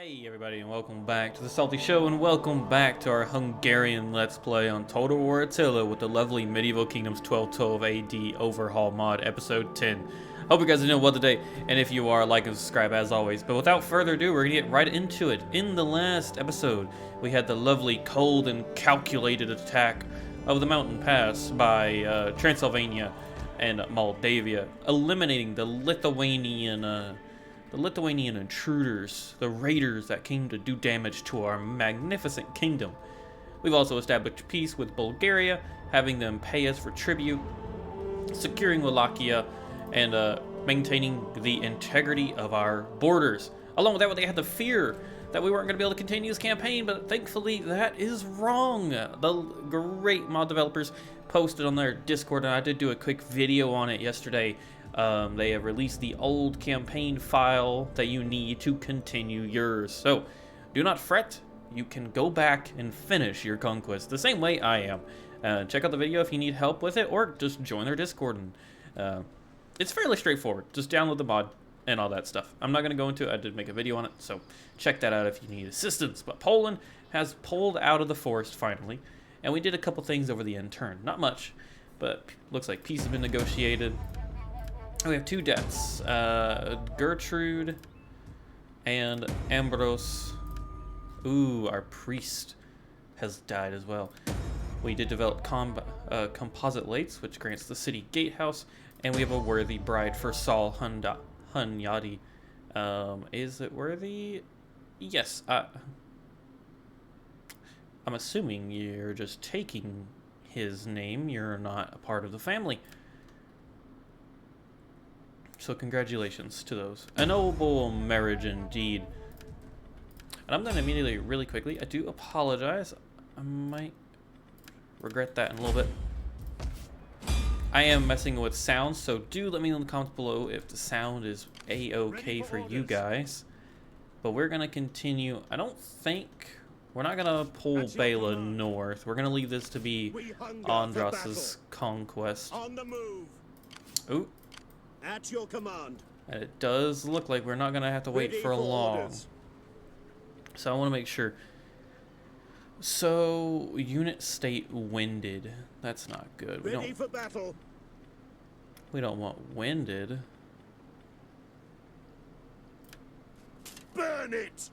Hey everybody, and welcome back to the Salty Show, and welcome back to our Hungarian Let's Play on Total War Attila with the lovely Medieval Kingdoms 1212 AD Overhaul Mod, Episode 10. Hope you guys are doing well today, and if you are, like and subscribe as always. But without further ado, we're gonna get right into it. In the last episode, we had the lovely, cold, and calculated attack of the mountain pass by Transylvania and Moldavia, eliminating the Lithuanian intruders, the raiders that came to do damage to our magnificent kingdom. We've also established peace with Bulgaria, having them pay us for tribute, securing Wallachia, and maintaining the integrity of our borders. Along with that, they had the fear that we weren't going to be able to continue this campaign, but thankfully that is wrong. The great mod developers posted on their Discord, and I did do a quick video on it yesterday. They have released the old campaign file that you need to continue yours. So, do not fret. You can go back and finish your conquest the same way I am. Check out the video if you need help with it, or just join their Discord. And it's fairly straightforward. Just download the mod and all that stuff. I'm not going to go into it. I did make a video on it, so check that out if you need assistance. But Poland has pulled out of the forest finally, and we did a couple things over the end turn. Not much, but looks like peace has been negotiated. We have two deaths, Gertrude and Ambrose. Ooh, our priest has died as well. We did develop composite lates, which grants the city gatehouse, and we have a worthy bride for Saul Hunyadi. Is it worthy? Yes. I'm assuming you're just taking his name. You're not a part of the family. So congratulations to those. A noble marriage indeed. And I'm done immediately, really quickly. I do apologize. I might regret that in a little bit. I am messing with sound, so do let me know in the comments below if the sound is a-okay for you guys. But we're going to continue. I don't think... We're not going to pull Bela north. We're going to leave this to be Andros's conquest. On the move. Ooh. At your command. And it does look like we're not going to have to wait for long. Orders. So I want to make sure. So, unit state winded. That's not good. Ready for battle. We don't want winded. Burn it.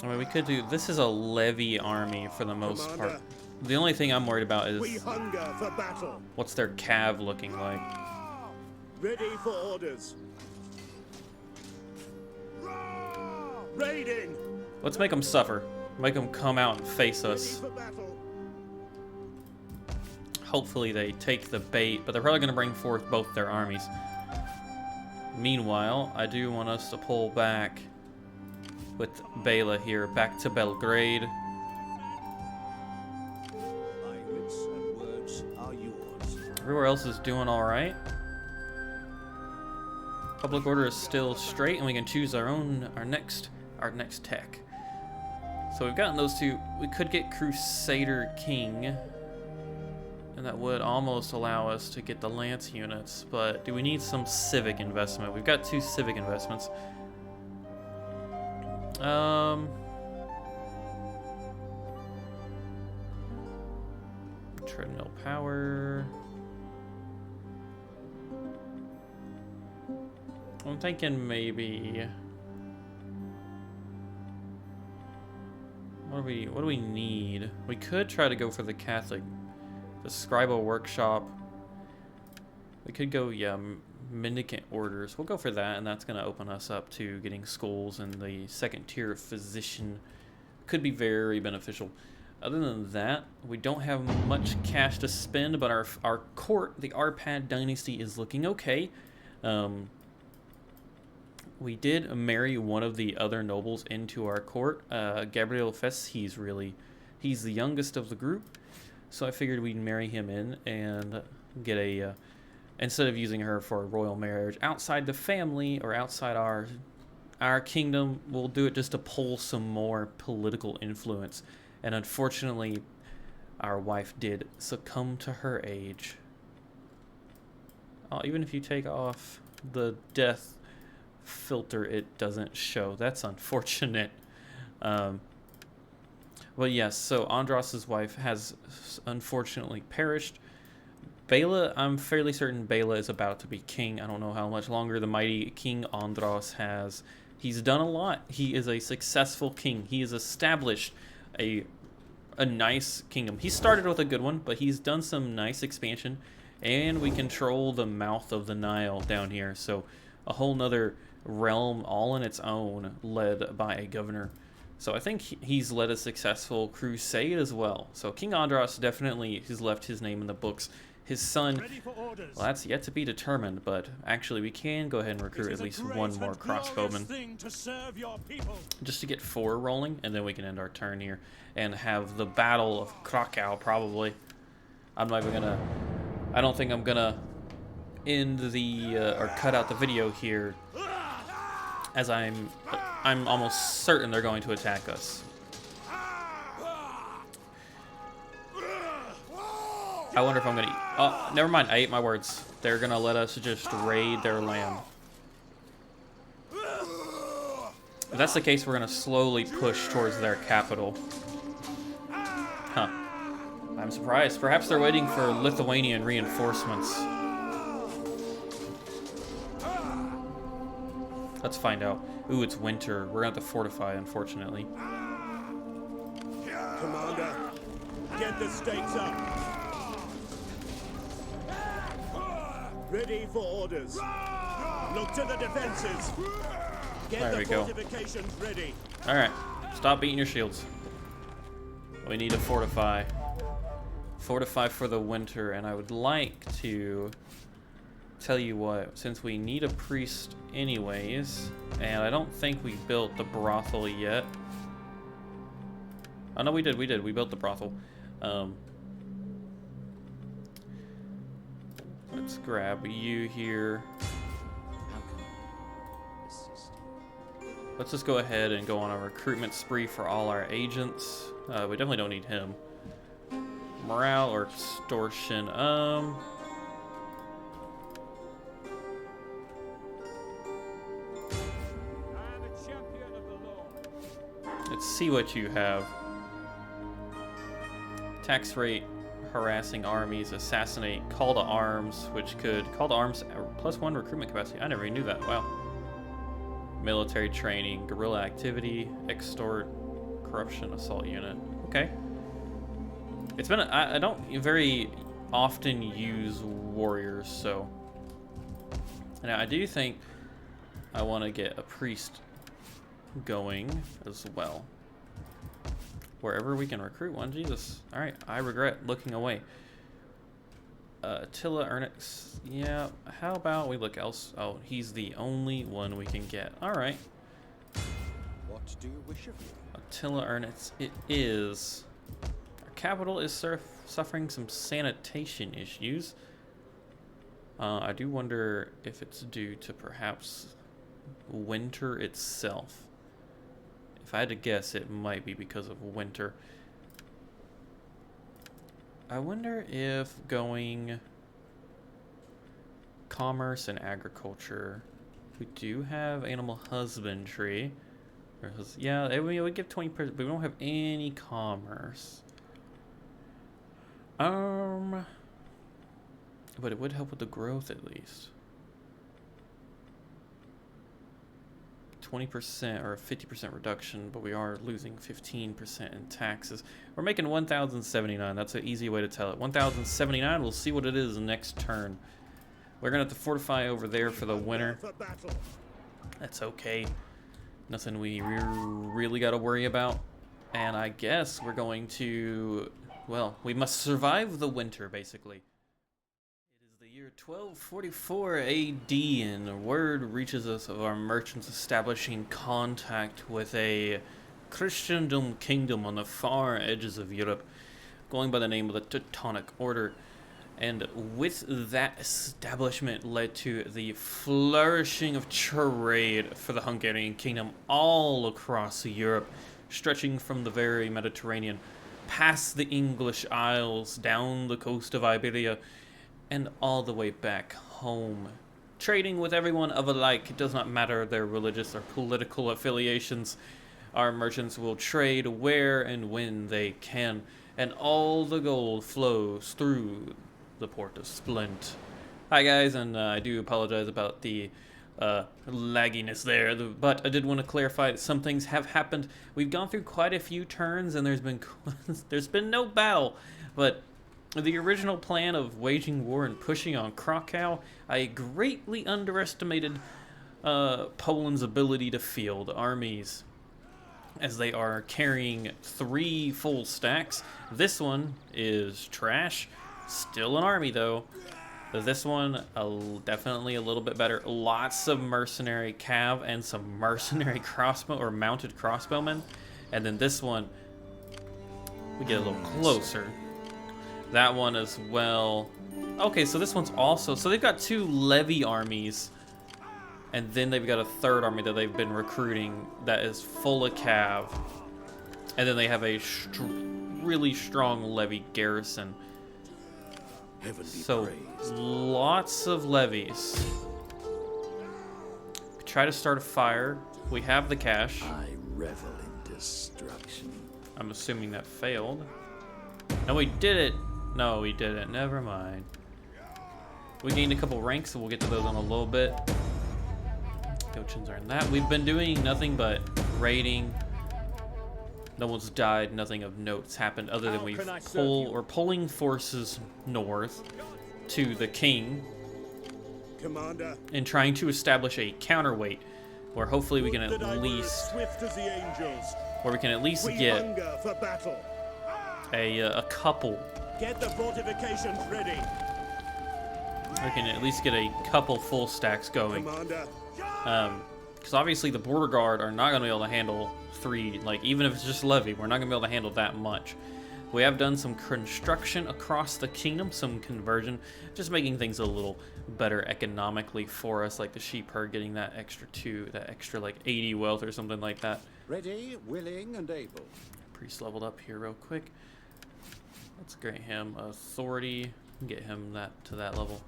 I mean, we could do... This is a levy army for the most Commander, part. The only thing I'm worried about we is hunger for battle. what's their cav looking like. Ready for orders. Raiding. Let's make them suffer. Make them come out and face Ready us. for battle. Hopefully they take the bait, but they're probably going to bring forth both their armies. Meanwhile, I do want us to pull back with Bela here, back to Belgrade. My wits and words are yours. Everywhere else is doing all right. Public order is still straight, and we can choose our next tech. So we've gotten those two. We could get Crusader King, and that would almost allow us to get the Lance units. But do we need some civic investment? We've got 2 civic investments. Treadmill power. I'm thinking maybe... What do we need? We could try to go for the Catholic, the scribal workshop. We could go, yeah, mendicant orders. We'll go for that, and that's going to open us up to getting schools, and the second tier of physician could be very beneficial. Other than that, we don't have much cash to spend, but our court, the Arpad dynasty, is looking okay. We did marry one of the other nobles into our court, Gabriel Fess. He's the youngest of the group, so I figured we'd marry him in and get a, instead of using her for a royal marriage outside the family or outside our kingdom, we'll do it just to pull some more political influence. And unfortunately, our wife did succumb to her age. Even if you take off the death filter, it doesn't show. That's unfortunate. Well, yes, so Andros's wife has unfortunately perished. Bela, I'm fairly certain Bela is about to be king. I don't know how much longer the mighty King Andros has. He's done a lot. He is a successful king. He has established a nice kingdom. He started with a good one, but he's done some nice expansion, and we control the mouth of the Nile down here. So a whole nother realm all on its own, led by a governor. So I think he's led a successful crusade as well. So King Andros definitely has left his name in the books. His son, well, that's yet to be determined, but actually we can go ahead and recruit at least one more crossbowman just to get 4 rolling, and then we can end our turn here and have the Battle of Krakow probably. I'm not even gonna, I don't think I'm gonna end the, or cut out the video here, as I'm almost certain they're going to attack us. I wonder if I'm gonna... Oh, never mind. I ate my words. They're gonna let us just raid their land. If that's the case, we're gonna slowly push towards their capital. Huh. I'm surprised. Perhaps they're waiting for Lithuanian reinforcements. Let's find out. Ooh, it's winter. We're gonna have to fortify, unfortunately. Commander, get the stakes up. Ready for orders. Look to the defenses. Get there the we go. fortifications ready. Alright, stop beating your shields. We need to fortify. Fortify for the winter, and I would like to tell you what, since we need a priest anyways, and I don't think we built the brothel yet. Oh no, we did. We built the brothel. Let's grab you here. Let's just go ahead and go on a recruitment spree for all our agents. We definitely don't need him. Morale or extortion. Let's see what you have. Tax rate, harassing armies, assassinate, call to arms, which could call to arms +1 recruitment capacity. I never even knew that. Wow. Military training, guerrilla activity, extort, corruption, assault unit. Okay. It's been I don't very often use warriors, so now I do think I want to get a priest going as well. Wherever we can recruit one. Jesus. Alright, I regret looking away. Attila Ernix. Yeah, how about we look else? Oh, he's the only one we can get. Alright. What do you wish of me? Attila Ernix. It is. Our capital is suffering some sanitation issues. I do wonder if it's due to perhaps winter itself. If I had to guess, it might be because of winter. I wonder if going commerce and agriculture. We do have animal husbandry. Yeah, we would give 20%, but we don't have any commerce. But it would help with the growth at least. 20% or a 50% reduction, but we are losing 15% in taxes. We're making 1,079. That's an easy way to tell it. 1,079. We'll see what it is next turn. We're gonna have to fortify over there for the winter. That's okay. Nothing we really got to worry about. And I guess we're going to, well, we must survive the winter, basically. It is the year 1244 AD, and word reaches us of our merchants establishing contact with a Christendom kingdom on the far edges of Europe, going by the name of the Teutonic Order. And with that establishment led to the flourishing of trade for the Hungarian kingdom all across Europe, stretching from the very Mediterranean, past the English Isles, down the coast of Iberia, and all the way back home trading with everyone of alike. It does not matter their religious or political affiliations. Our merchants will trade where and when they can, and all the gold flows through the port of Splint. Hi guys, and I do apologize about the lagginess there, but I did want to clarify that some things have happened. We've gone through quite a few turns, and there's been no battle, but the original plan of waging war and pushing on Krakow, I greatly underestimated Poland's ability to field armies, as they are carrying 3 full stacks. This one is trash. Still an army, though. This one, definitely a little bit better. Lots of mercenary cav and some mercenary crossbow or mounted crossbowmen. And then this one, we get a little closer. That one as well. Okay, so this one's also... So they've got 2 levy armies. And then they've got a 3rd army that they've been recruiting that is full of cav. And then they have a really strong levy garrison. So, lots of levies. Try to start a fire. We have the cash. I revel in destruction. I'm assuming that failed. No, we did it. No, we didn't. Never mind. We gained a couple ranks, so we'll get to those in a little bit. Coachins are in that. We've been doing nothing but raiding. No one's died. Nothing of note's happened other than we're pulling forces north to the king, Commander, and trying to establish a counterweight where hopefully we can at least, get for battle. a couple. Get the fortifications ready. We can at least get a couple full stacks going. Commander, Because obviously the border guard are not going to be able to handle 3, like even if it's just levy, we're not going to be able to handle that much. We have done some construction across the kingdom, some conversion, just making things a little better economically for us, like the sheep herd getting that extra like 80 wealth or something like that. ready, willing, and able. Priest leveled up here real quick. Let's grant him authority, get him to that level.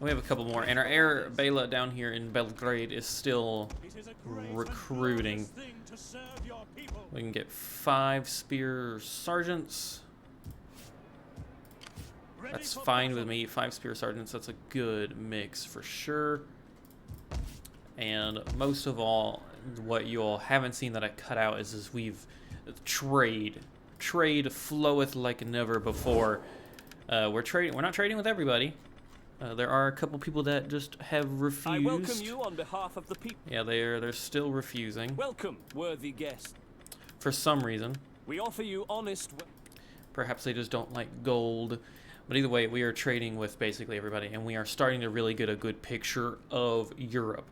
We have a couple more, and our heir Bela down here in Belgrade is still recruiting. We can get 5 spear sergeants. That's fine with me. 5 spear sergeants, that's a good mix for sure. And most of all, what you all haven't seen that I cut out is we've trade floweth like never before. We're not trading with everybody. There are a couple people that just have refused. I welcome you on behalf of the people. Yeah, they're still refusing. Welcome, worthy guest. For some reason. We offer you honest. Perhaps they just don't like gold. But either way, we are trading with basically everybody, and we are starting to really get a good picture of Europe.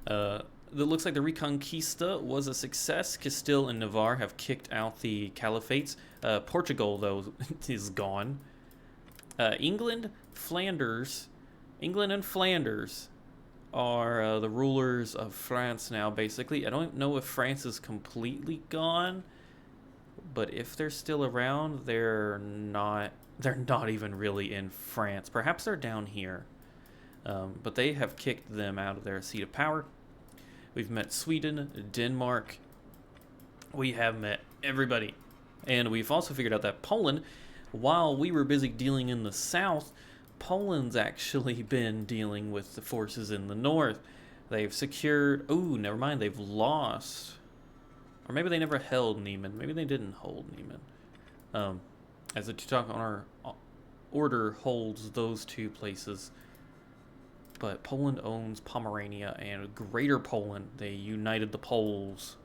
It looks like the Reconquista was a success. Castile and Navarre have kicked out the caliphates. Portugal, though, is gone. England and Flanders are the rulers of France now, basically. I don't know if France is completely gone, but if they're still around, they're not even really in France. Perhaps they're down here. But they have kicked them out of their seat of power. We've met Sweden, Denmark. We have met everybody. And we've also figured out that Poland, while we were busy dealing in the south, Poland's actually been dealing with the forces in the north. They've secured... Ooh, never mind. They've lost. Or maybe they never held Niemen. Maybe they didn't hold Niemen. As the Teutonic on our order holds those 2 places. But Poland owns Pomerania and Greater Poland. They united the Poles.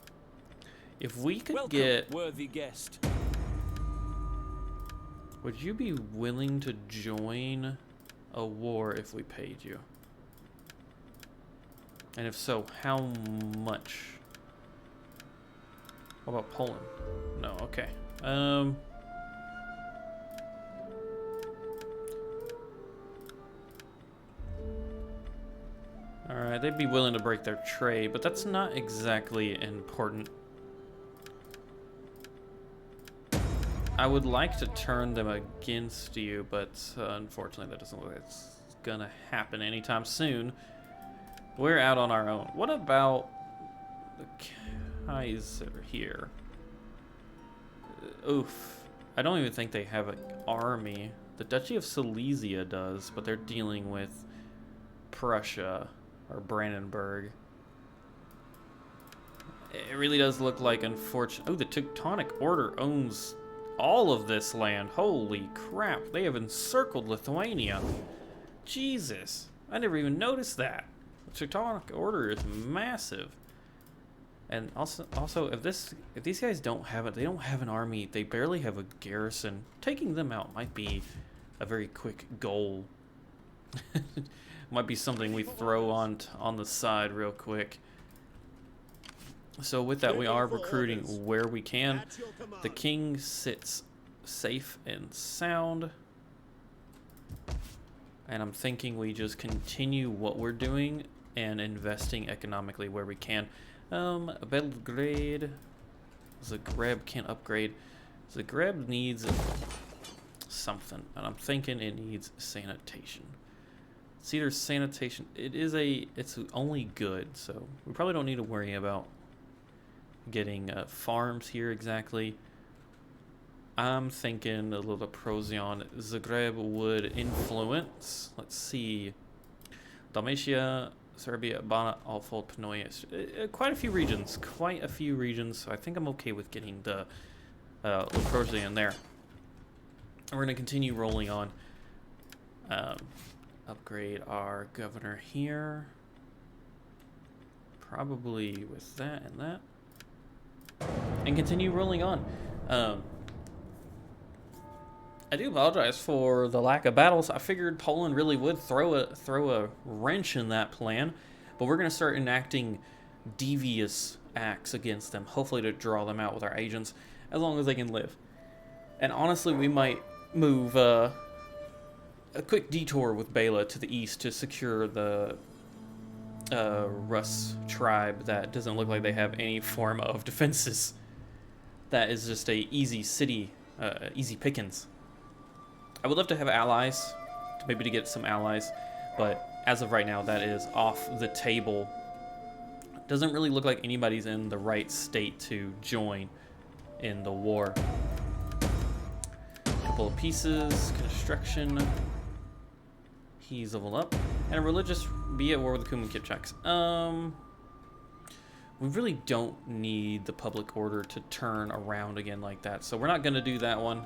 If we could get... worthy guest. Would you be willing to join a war if we paid you? And if so, how much? What about Poland? No, okay. Alright, they'd be willing to break their trade, but that's not exactly important. I would like to turn them against you, but unfortunately that doesn't look like it's gonna happen anytime soon. We're out on our own. What about the Kaiser here? Oof. I don't even think they have an army. The Duchy of Silesia does, but they're dealing with Prussia or Brandenburg. It really does look like, unfortunately. Oh, the Teutonic Order owns all of this land. Holy crap. They have encircled Lithuania. Jesus. I never even noticed that. The Teutonic Order is massive. And also, if these guys don't have it, they don't have an army. They barely have a garrison. Taking them out might be a very quick goal. Might be something we throw on the side real quick. So with that, we are recruiting where we can. The king sits safe and sound. And I'm thinking we just continue what we're doing and investing economically where we can. Belgrade. Zagreb can't upgrade. Zagreb needs something, and I'm thinking it needs sanitation. It's either sanitation. It's only good, so we probably don't need to worry about getting farms here exactly. I'm thinking a little Procyon. Zagreb would influence. Let's see. Dalmatia, Serbia, Bana, Alfold, Panoia. Quite a few regions. So I think I'm okay with getting the Procyon there. And we're going to continue rolling on. Upgrade our governor here. Probably with that and that. And continue rolling on. I do apologize for the lack of battles. I figured Poland really would throw a wrench in that plan, but we're going to start enacting devious acts against them, hopefully to draw them out with our agents, as long as they can live. And honestly, we might move a quick detour with Bela to the east to secure the Rus tribe that doesn't look like they have any form of defenses. That is just a easy city, easy pickings. I would love to have allies, maybe to get some allies, but as of right now, that is off the table. Doesn't really look like anybody's in the right state to join in the war. Couple of pieces, construction. He's leveled up. And a religious, be at war with the Kuman Kipchaks. We really don't need the public order to turn around again like that, so we're not going to do that one.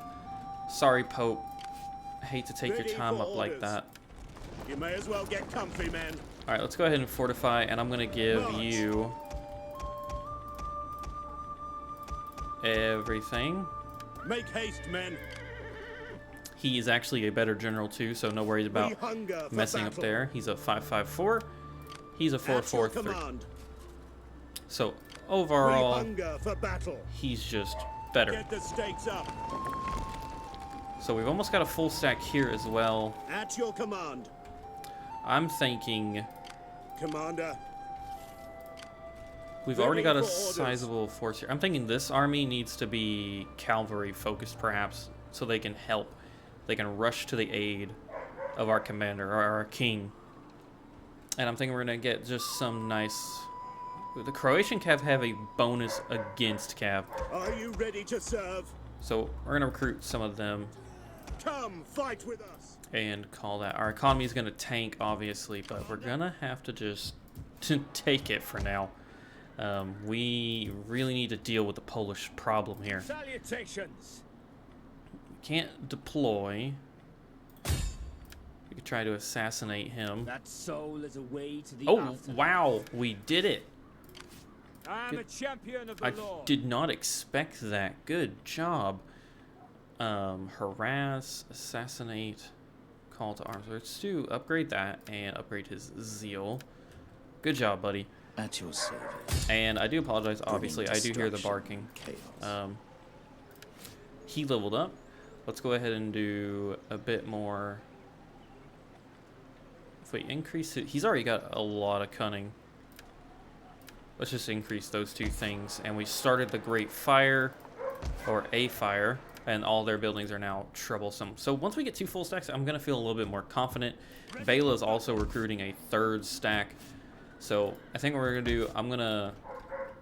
Sorry, Pope. I hate to take your time up like that. You may as well get comfy, men. Alright, let's go ahead and fortify, and I'm going to give you everything. Make haste, men. He is actually a better general too, so no worries about messing up there. He's a 5.54. He's a 4.43. So overall, he's just better. Get the stakes up. So we've almost got a full stack here as well. At your command. I'm thinking Commander. we've already got a sizable force here. I'm thinking this army needs to be cavalry focused perhaps, so they can help. They can rush to the aid of our commander, or our king. And I'm thinking we're going to get just some nice... The Croatian Cav have a bonus against Cav. Are you ready to serve? So we're going to recruit some of them. Come, fight with us. And call that. Our economy is going to tank, obviously, but we're going to have to just take it for now. We really need to deal with the Polish problem here. Salutations. Can't deploy. We could try to assassinate him. That soul is away to the Oh, afterlife. wow. We did it. I am a champion of the I Lord. did not expect that. Good job. Harass, assassinate, call to arms. Let's do upgrade that and upgrade his zeal. Good job, buddy. At your service. And I do apologize, obviously. I do hear the barking. Chaos. He leveled up. Let's go ahead and do a bit more. If we increase it, he's already got a lot of cunning. Let's just increase those two things. And we started the Great Fire, or a fire, and all their buildings are now troublesome. So once we get 2 full stacks, I'm going to feel a little bit more confident. Bela is also recruiting a 3rd stack. So I think what we're going to do, I'm going to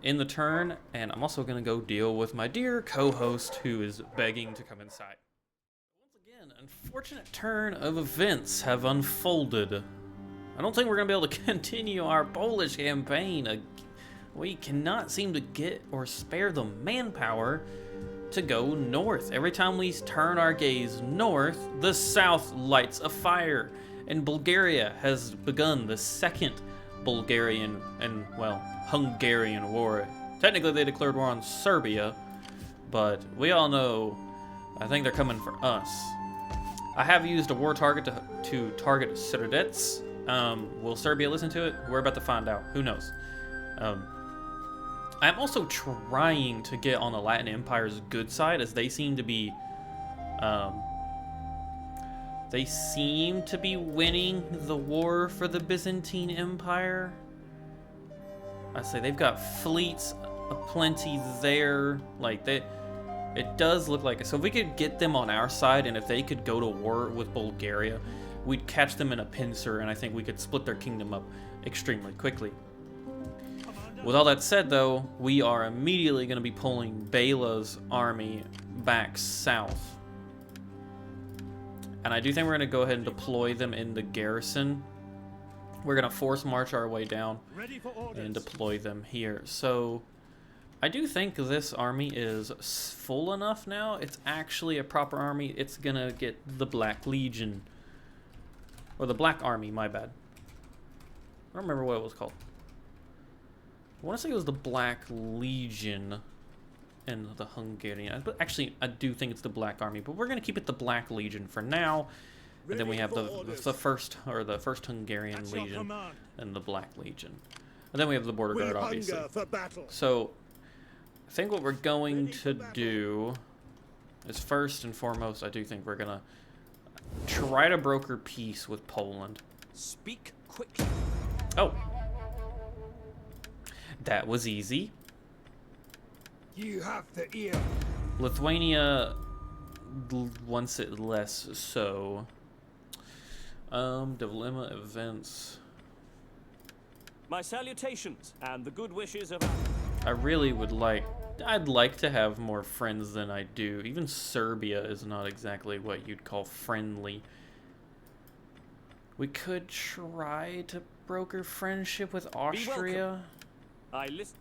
end the turn, and I'm also going to go deal with my dear co-host who is begging to come inside. Once again, unfortunate turn of events have unfolded. I don't think we're going to be able to continue our Polish campaign. We cannot seem to get or spare the manpower to go north. Every time we turn our gaze north, the south lights a fire, and Bulgaria has begun the second Bulgarian and, well, Hungarian war. Technically they declared war on Serbia, but we all know, I think they're coming for us. I have used a war target to target Srdets. Will Serbia listen to it? We're about to find out. Who knows? I'm also trying to get on the Latin Empire's good side, as they seem to be winning the war for the Byzantine Empire. I say they've got fleets aplenty there. Like, it does look like it. So if we could get them on our side, and if they could go to war with Bulgaria, we'd catch them in a pincer, and I think we could split their kingdom up extremely quickly. With all that said, though, we are immediately going to be pulling Bela's army back south. And I do think we're going to go ahead and deploy them in the garrison. We're going to force march our way down and deploy them here. So I do think this army is full enough now. It's actually a proper army. It's going to get the Black Legion. Or the Black Army, my bad. I don't remember what it was called. I want to say it was the Black Legion and the Hungarian. But actually, I do think it's the Black Army. But we're going to keep it the Black Legion for now. And then we have the first Hungarian Legion and the Black Legion. And then we have the Border Guard, obviously. So I think what we're going to do is, first and foremost, I do think we're going to try to broker peace with Poland. Speak quickly. Oh. That was easy. You have the ear. Lithuania wants it less so. Dilemma events. My salutations and the good wishes of... I really would like... I'd like to have more friends than I do. Even Serbia is not exactly what you'd call friendly. We could try to broker friendship with Austria. I listen.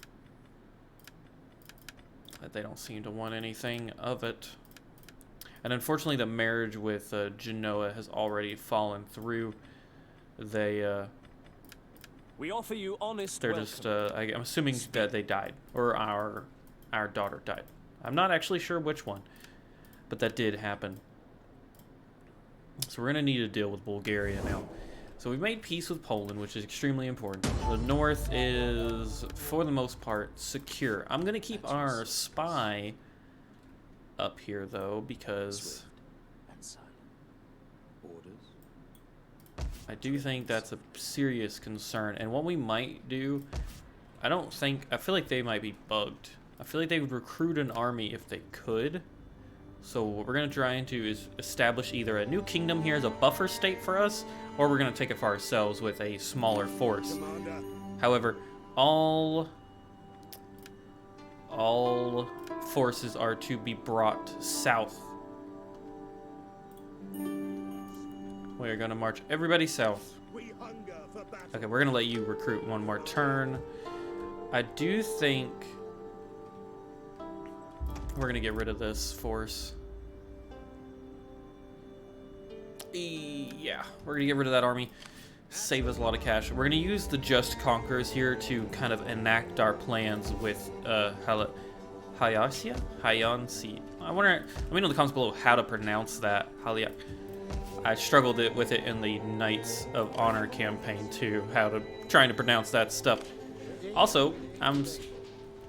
But they don't seem to want anything of it. And unfortunately, the marriage with Genoa has already fallen through. They, we offer you honest they're welcome. just, I'm assuming that they died. Or our daughter died. I'm not actually sure which one. But that did happen. So we're going to need to deal with Bulgaria now. So we've made peace with Poland, which is extremely important. The north is, for the most part, secure. I'm going to keep our spy up here, though, because I do think that's a serious concern. And what we might do, I feel like they might be bugged. I feel like they would recruit an army if they could. So what we're going to try and do is establish either a new kingdom here as a buffer state for us, or we're going to take it for ourselves with a smaller force. However, all forces are to be brought south. We are going to march everybody south. Okay, we're going to let you recruit one more turn. I do think we're going to get rid of this force. Yeah, we're going to get rid of that army. Save us a lot of cash. We're going to use the Just Conquerors here to kind of enact our plans with Hayansi. I wonder, let me know in the comments below how to pronounce that. I struggled with it in the Knights of Honor campaign too, trying to pronounce that stuff. Also, I'm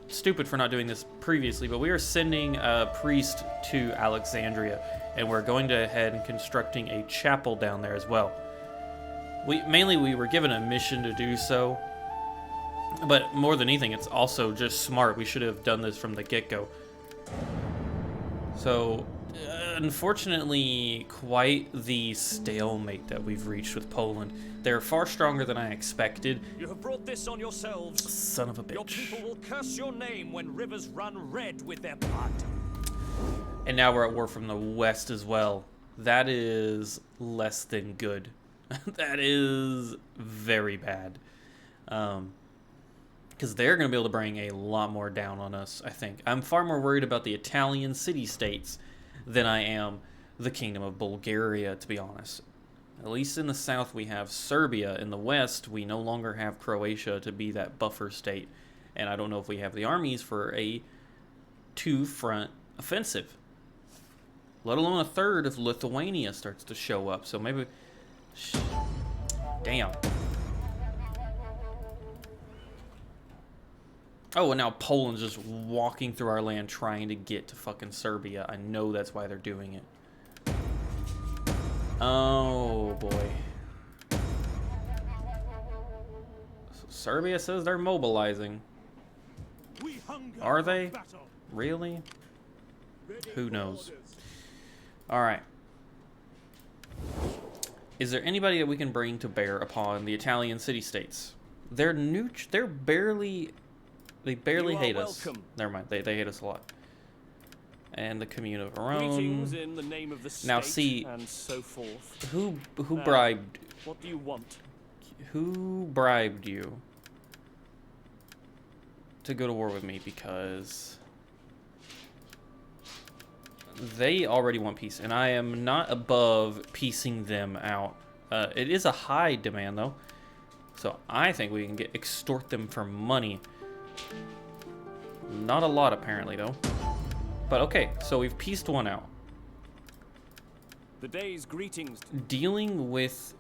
stupid for not doing this previously, but we are sending a priest to Alexandria, and we're going to ahead and constructing a chapel down there as well. We were given a mission to do so, but more than anything, it's also just smart. We should have done this from the get-go. So Unfortunately, quite the stalemate that we've reached with Poland. They're far stronger than I expected. You have brought this on yourselves. Son of a Your bitch. people will curse your name when rivers run red with their blood. And now we're at war from the west as well. That is less than good. That is very bad. Because they're going to be able to bring a lot more down on us, I think. I'm far more worried about the Italian city-states than I am the Kingdom of Bulgaria, to be honest. At least in the south we have Serbia. In the west, we no longer have Croatia to be that buffer state. And I don't know if we have the armies for a two-front offensive. Let alone a third if Lithuania starts to show up. So maybe... Damn. Oh, and now Poland's just walking through our land trying to get to fucking Serbia. I know that's why they're doing it. Oh, boy. So Serbia says they're mobilizing. Are they? Really? Who knows? Alright. Is there anybody that we can bring to bear upon the Italian city-states? They're barely... They barely hate us. Never mind. They hate us a lot. And the commune of Greetings in the name of the state now see and so forth. who Now, bribed What do you want? who bribed you to go to war with me, because they already want peace and I am not above piecing them out. It is a high demand though. So I think we can extort them for money. Not a lot, apparently, though. But okay, so we've pieced one out. The day's greetings. Dealing with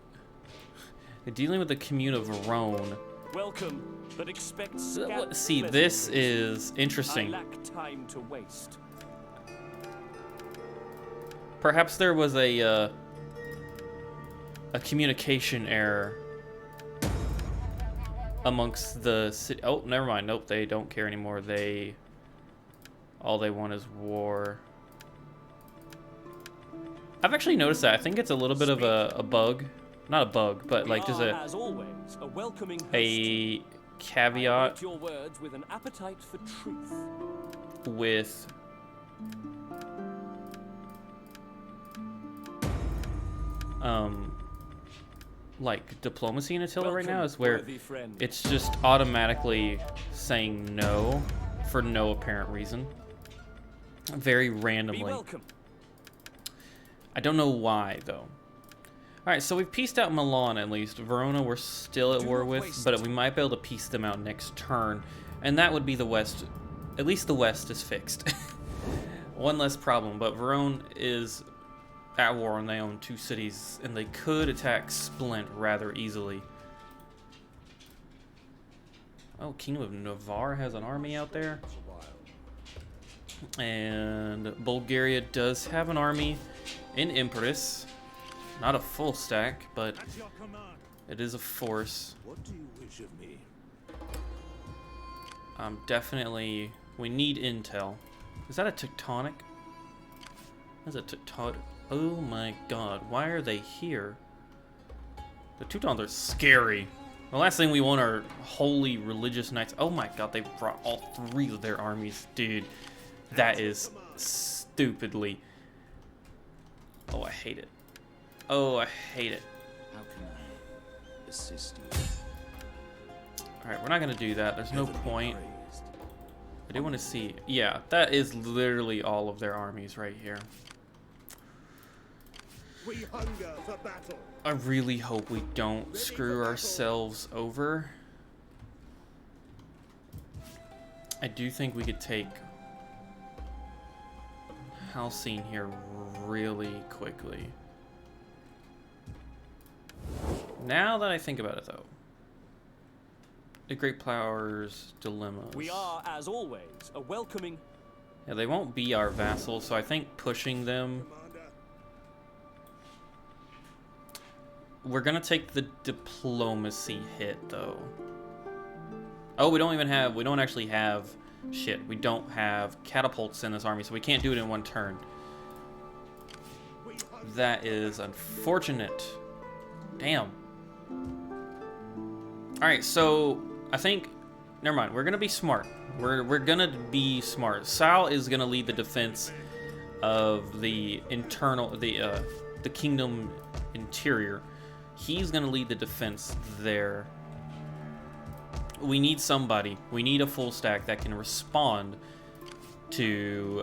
the commune of Verone. Welcome, but expect See, this is interesting. I lack time to waste. Perhaps there was a communication error amongst the city. Oh, never mind. Nope, they don't care anymore. All they want is war. I've actually noticed that. I think it's a little bit of a bug. Not a bug, but like just as always, a welcoming host. a caveat Your words with an appetite for truth. with like diplomacy in Attila right now is where it's just automatically saying no for no apparent reason. Very randomly. I don't know why though. Alright, so we've pieced out Milan at least. Verona we're still at war with, but we might be able to piece them out next turn. And that would be the west. At least the west is fixed. One less problem, but Verona is at war and they own 2 cities, and they could attack Splint rather easily. Oh, Kingdom of Navarre has an army out there. And Bulgaria does have an army in Empress. Not a full stack, but it is a force. What do you wish of me? Definitely, we need intel. Is that a tectonic? That's a tectonic. Oh my god, why are they here? The Teutons are scary. The last thing we want are holy religious knights. Oh my god, they brought all 3 of their armies. Dude, that is stupidly... Oh, I hate it. Oh, I hate it. How can I assist you? Alright, we're not going to do that. There's no point. I do want to see... Yeah, that is literally all of their armies right here. We hunger for battle. I really hope we don't screw ourselves over. I do think we could take Halcyon here really quickly. Now that I think about it, though. The Great Powers Dilemmas. We are, as always, a welcoming... Yeah, they won't be our vassals, so I think pushing them... We're gonna take the diplomacy hit, though. Oh, we don't actually have... Shit, we don't have catapults in this army, so we can't do it in one turn. That is unfortunate. Damn. Alright, so I think... Never mind, we're gonna be smart. We're gonna be smart. Sal is gonna lead the defense of the the kingdom interior. He's gonna lead the defense there. We need somebody. We need a full stack that can respond to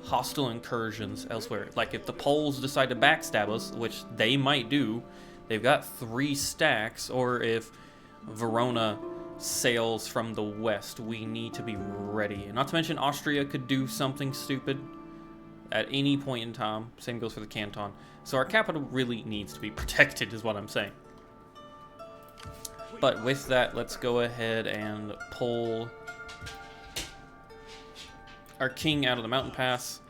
hostile incursions elsewhere. Like if the Poles decide to backstab us, which they might do, they've got 3 stacks, or if Verona sails from the west, we need to be ready. And not to mention Austria could do something stupid at any point in time. Same goes for the canton. So our capital really needs to be protected is what I'm saying. But with that, let's go ahead and pull our king out of the mountain pass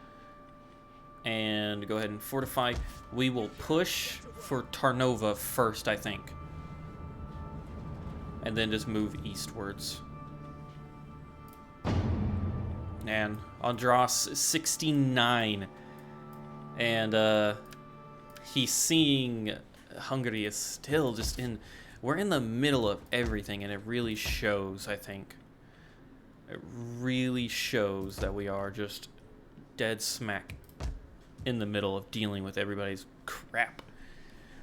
and go ahead and fortify. We will push for Tarnova first, I think. And then just move eastwards. And Andros 69. And he's seeing Hungary is still just in... We're in the middle of everything, and it really shows, I think. It really shows that we are just dead smack in the middle of dealing with everybody's crap.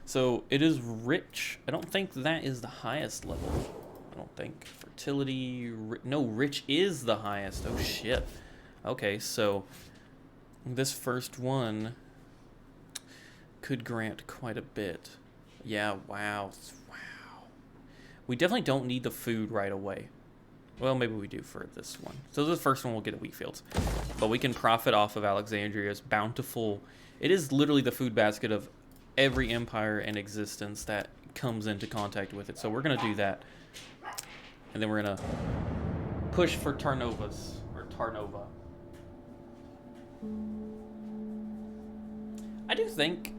So it is rich. I don't think that is the highest level. I don't think. Fertility. No, rich is the highest. Oh, shit. Okay, so this first one could grant quite a bit. Yeah, wow. Wow. We definitely don't need the food right away. Well, maybe we do for this one. So the first one we'll get at wheat fields. But we can profit off of Alexandria's bountiful... It is literally the food basket of every empire in existence that comes into contact with it. So we're going to do that. And then we're going to push for Tarnovas. Or Tarnova. I do think...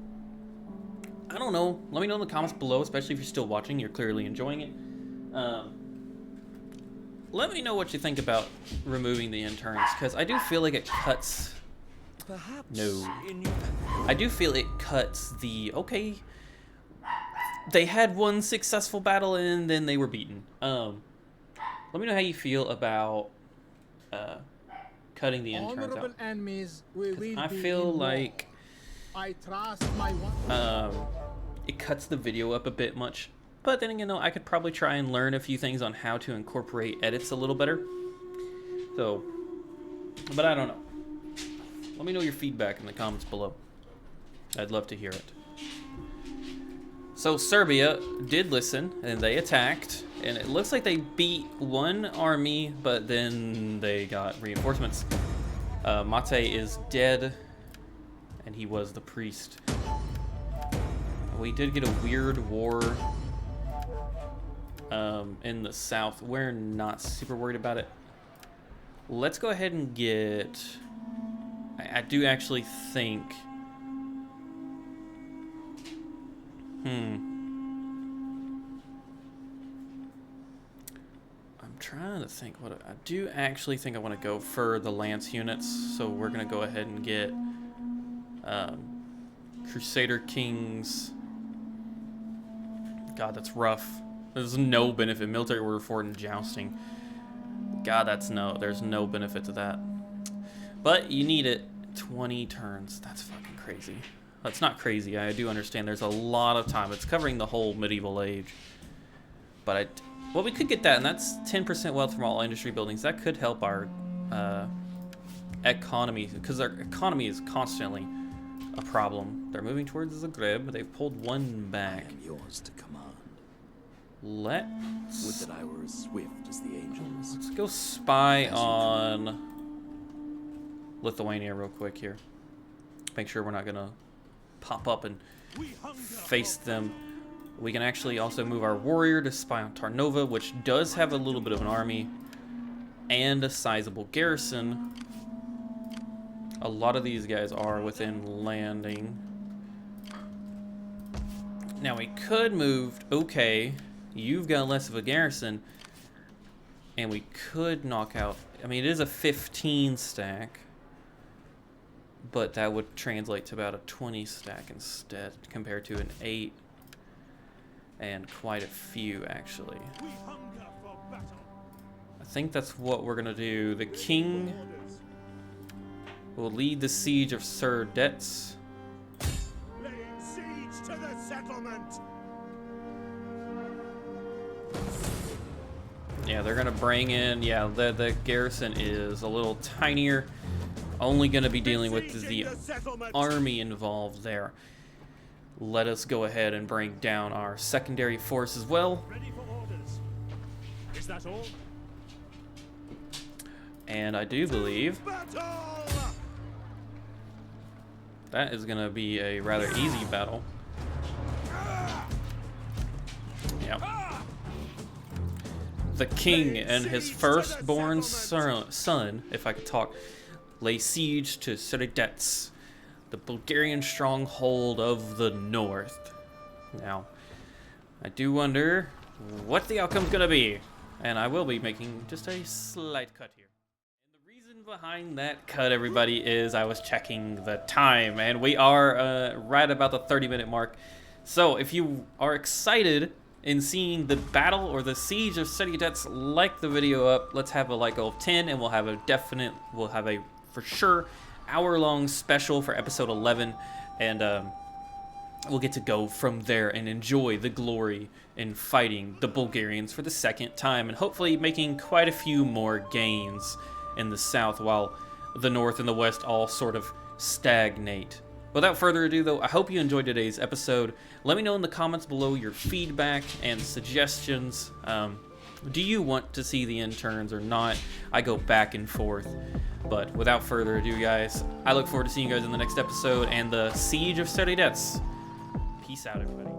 I don't know. Let me know in the comments below, especially if you're still watching. You're clearly enjoying it. Let me know what you think about removing the interns, because I do feel like it cuts... Perhaps No. in your... I do feel it cuts the... Okay, they had one successful battle and then they were beaten. Let me know how you feel about cutting the interns out. Enemies will I be feel in war. like I trust my one. it cuts the video up a bit much. But then again, though, I could probably try and learn a few things on how to incorporate edits a little better. So, but I don't know. Let me know your feedback in the comments below. I'd love to hear it. So Serbia did listen, and they attacked. And it looks like they beat one army, but then they got reinforcements. Mate is dead, and he was the priest. We did get a weird war in the south. We're not super worried about it. Let's go ahead and get... I do actually think... I'm trying to think what... I do actually think I want to go for the lance units. So we're going to go ahead and get Crusader Kings. God, that's rough. There's no benefit. Military order for and jousting. God, there's no benefit to that. But you need it. 20 turns. That's fucking crazy. That's not crazy. I do understand there's a lot of time. It's covering the whole medieval age. But well, we could get that, and that's 10% wealth from all industry buildings. That could help our economy, because our economy is constantly a problem. They're moving towards Zagreb. They've pulled one back. I am yours to command. Would Would that I were as swift as the angels. Let's go spy on Lithuania real quick here. Make sure we're not gonna pop up and face them. We can actually also move our warrior to spy on Tarnova, which does have a little bit of an army and a sizable garrison. A lot of these guys are within landing. Now we could move... Okay, you've got less of a garrison. And we could knock out... I mean, it is a 15 stack. but that would translate to about a 20 stack instead, compared to an 8 and quite a few actually. I think that's what we're gonna do. The king will lead the siege of Surdets. Laying siege to the settlement. Yeah, they're gonna bring in, yeah, the garrison is a little tinier. Only gonna be dealing with the army involved there. Let us go ahead and bring down our secondary force as well. Ready for orders. Is that all? And I do believe Battle! that is gonna be a rather easy battle. Yep. The king and his firstborn son, if I could talk, lay siege to Surdets, the Bulgarian stronghold of the north. Now, I do wonder what the outcome's gonna be, and I will be making just a slight cut here. And the reason behind that cut, everybody, is I was checking the time, and we are right about the 30-minute mark. So if you are excited in seeing the battle or the siege of Surdets, like the video up. Let's have a like goal of 10, and we'll have a for sure hour-long special for episode 11, and we'll get to go from there and enjoy the glory in fighting the Bulgarians for the second time, and hopefully making quite a few more gains in the south, while the north and the west all sort of stagnate. Without further ado, though, I hope you enjoyed today's episode. Let me know in the comments below your feedback and suggestions. Do you want to see the interns or not? I go back and forth. But without further ado, guys, I look forward to seeing you guys in the next episode and the Siege of Surdets. Peace out, everybody.